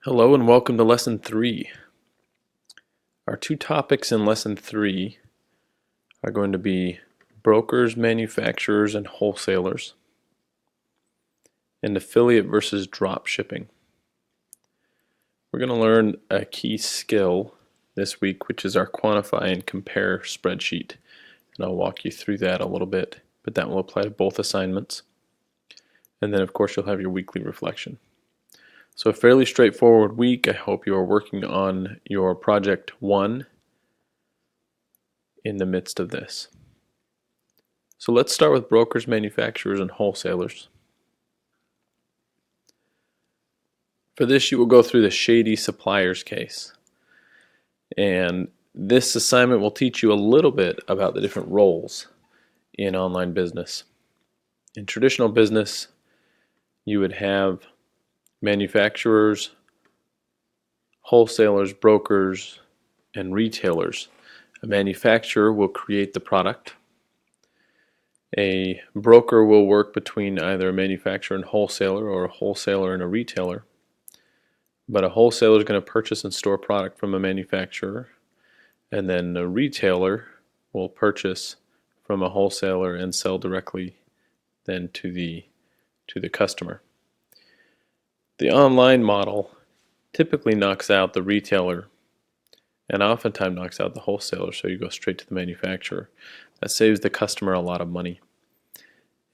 Hello and welcome to Lesson 3. Our two topics in Lesson 3 are going to be brokers, manufacturers, and wholesalers, and affiliate versus drop shipping. We're going to learn a key skill this week, which is our quantify and compare spreadsheet. And I'll walk you through that a little bit, but that will apply to both assignments. And then, of course, you'll have your weekly reflection. So a fairly straightforward week. I hope you are working on your project 1 in the midst of this. So let's start with brokers, manufacturers, and wholesalers. For this, you will go through the shady suppliers case. And this assignment will teach you a little bit about the different roles in online business. In traditional business, you would have manufacturers, wholesalers, brokers, and retailers. A manufacturer will create the product. A broker will work between either a manufacturer and wholesaler or a wholesaler and a retailer. But a wholesaler is going to purchase and store product from a manufacturer, and then a retailer will purchase from a wholesaler and sell directly then to the customer. The online model typically knocks out the retailer and oftentimes knocks out the wholesaler, so you go straight to the manufacturer. That saves the customer a lot of money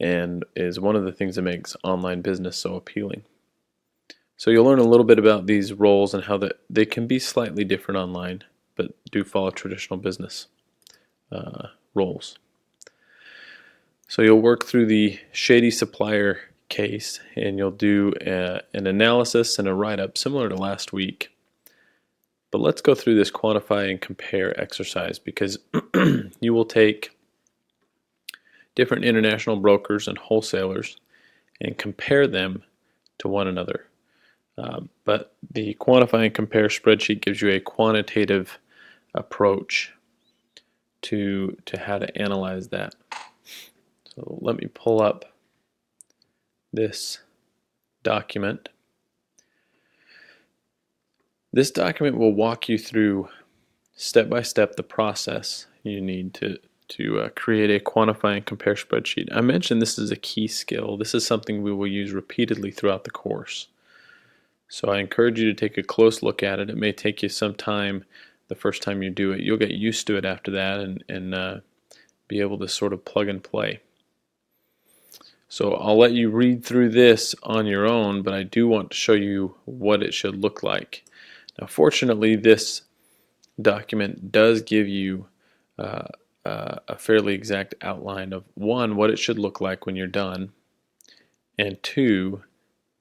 and is one of the things that makes online business so appealing. So you'll learn a little bit about these roles and how they can be slightly different online, but do follow traditional business roles. So you'll work through the shady supplier case, and you'll do an analysis and a write-up similar to last week. But let's go through this quantify and compare exercise, because you will take different international brokers and wholesalers and compare them to one another. But the quantify and compare spreadsheet gives you a quantitative approach to how to analyze that. So let me pull up this document. This document will walk you through step by step the process you need to create a quantify and compare spreadsheet. I mentioned this is a key skill. This is something we will use repeatedly throughout the course. So I encourage you to take a close look at it. It may take you some time the first time you do it. You'll get used to it after that and be able to sort of plug and play. So I'll let you read through this on your own, but I do want to show you what it should look like. Now, fortunately, this document does give you a fairly exact outline of, one, what it should look like when you're done, and two,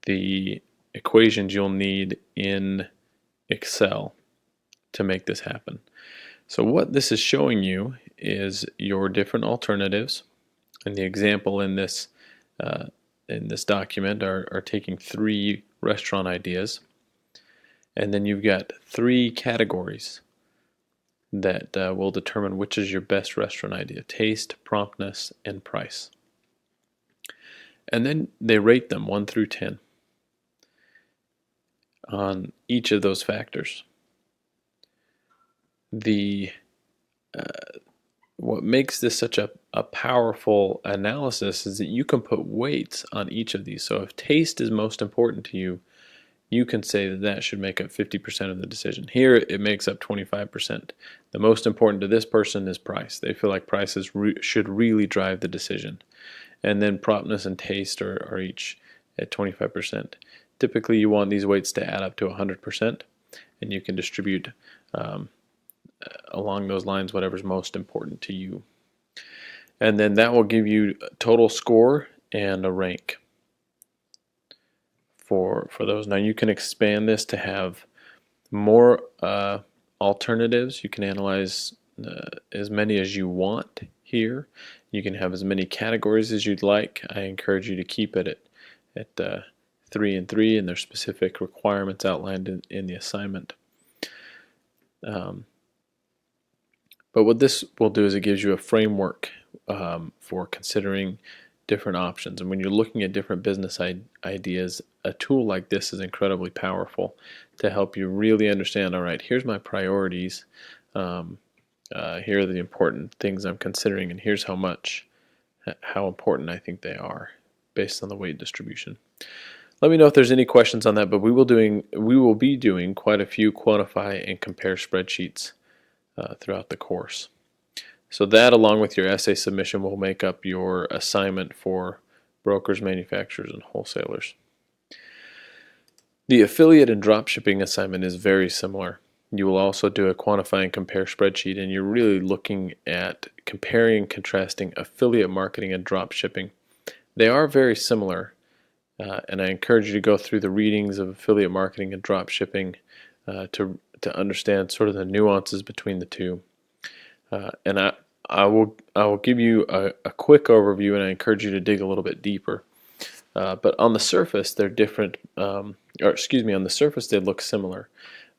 the equations you'll need in Excel to make this happen. So what this is showing you is your different alternatives, and the example in this document are taking 3 restaurant ideas, and then you've got 3 categories that will determine which is your best restaurant idea: taste, promptness, and price. And then they rate them 1 through 10 on each of those factors. What makes this such a powerful analysis is that you can put weights on each of these. So if taste is most important to you, you can say that should make up 50% of the decision. Here it makes up 25%. The most important to this person is price. They feel like prices should really drive the decision. And then promptness and taste are each at 25%. Typically you want these weights to add up to 100%, and you can distribute along those lines whatever's most important to you. And then that will give you a total score and a rank for those. Now you can expand this to have more alternatives. You can analyze as many as you want here. You can have as many categories as you'd like. I encourage you to keep it at 3 and 3, and there's specific requirements outlined in the assignment. But what this will do is it gives you a framework for considering different options. And when you're looking at different business ideas, a tool like this is incredibly powerful to help you really understand, all right, here's my priorities, here are the important things I'm considering, and here's how important I think they are based on the weight distribution. Let me know if there's any questions on that, but we will be doing quite a few quantify and compare spreadsheets throughout the course. So that, along with your essay submission, will make up your assignment for brokers, manufacturers, and wholesalers. The affiliate and dropshipping assignment is very similar. You will also do a quantify and compare spreadsheet, and you're really looking at comparing and contrasting affiliate marketing and dropshipping. They are very similar, and I encourage you to go through the readings of affiliate marketing and dropshipping to understand sort of the nuances between the two. And I will give you a quick overview, and I encourage you to dig a little bit deeper. But on the surface, they're different. On the surface, they look similar.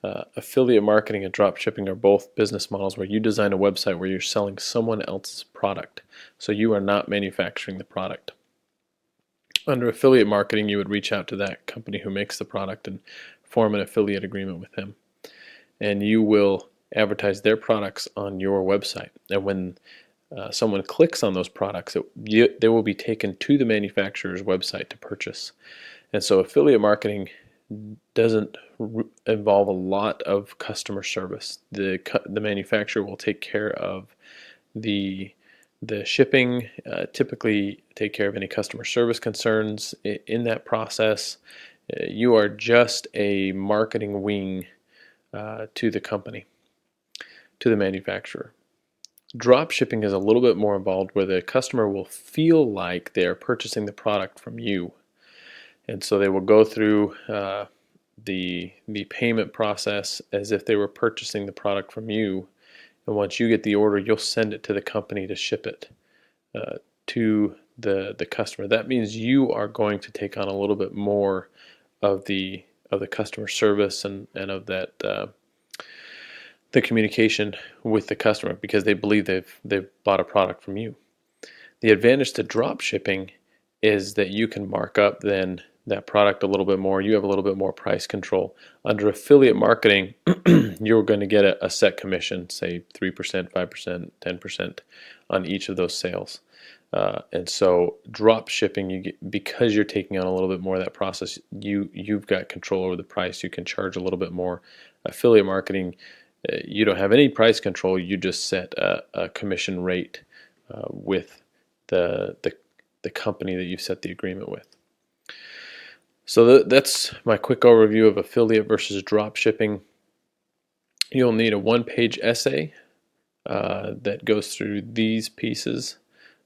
Affiliate marketing and dropshipping are both business models where you design a website where you're selling someone else's product, so you are not manufacturing the product. Under affiliate marketing, you would reach out to that company who makes the product and form an affiliate agreement with them, and you will advertise their products on your website. And when someone clicks on those products, they will be taken to the manufacturer's website to purchase. And so affiliate marketing doesn't involve a lot of customer service. The manufacturer will take care of the shipping, typically take care of any customer service concerns in that process. You are just a marketing wing to the company, to the manufacturer. Drop shipping is a little bit more involved, where the customer will feel like they are purchasing the product from you. And so they will go through the payment process as if they were purchasing the product from you. And once you get the order, you'll send it to the company to ship it to the customer. That means you are going to take on a little bit more of the customer service and of that the communication with the customer, because they believe they've bought a product from you. The advantage to drop shipping is that you can mark up then that product a little bit more. You have a little bit more price control. Under affiliate marketing, you're going to get a set commission, say 3%, 5%, 10% on each of those sales. And so drop shipping, because you're taking on a little bit more of that process, you've got control over the price. You can charge a little bit more. Affiliate marketing, you don't have any price control. You just set a commission rate with the company that you've set the agreement with. So that's my quick overview of affiliate versus drop shipping. You'll need a one-page essay that goes through these pieces.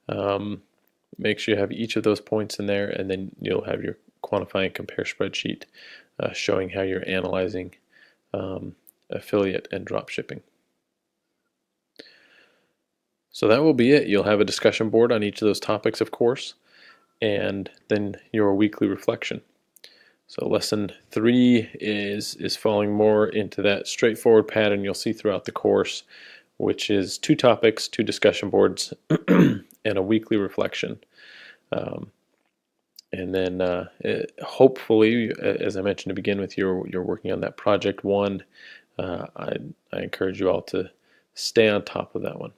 Make sure you have each of those points in there, and then you'll have your quantify and compare spreadsheet showing how you're analyzing affiliate and drop shipping. So that will be it. You'll have a discussion board on each of those topics, of course, and then your weekly reflection. So lesson 3 is falling more into that straightforward pattern you'll see throughout the course, which is 2 topics, 2 discussion boards, and a weekly reflection. And then hopefully, as I mentioned to begin with, you're working on that project 1. I encourage you all to stay on top of that one.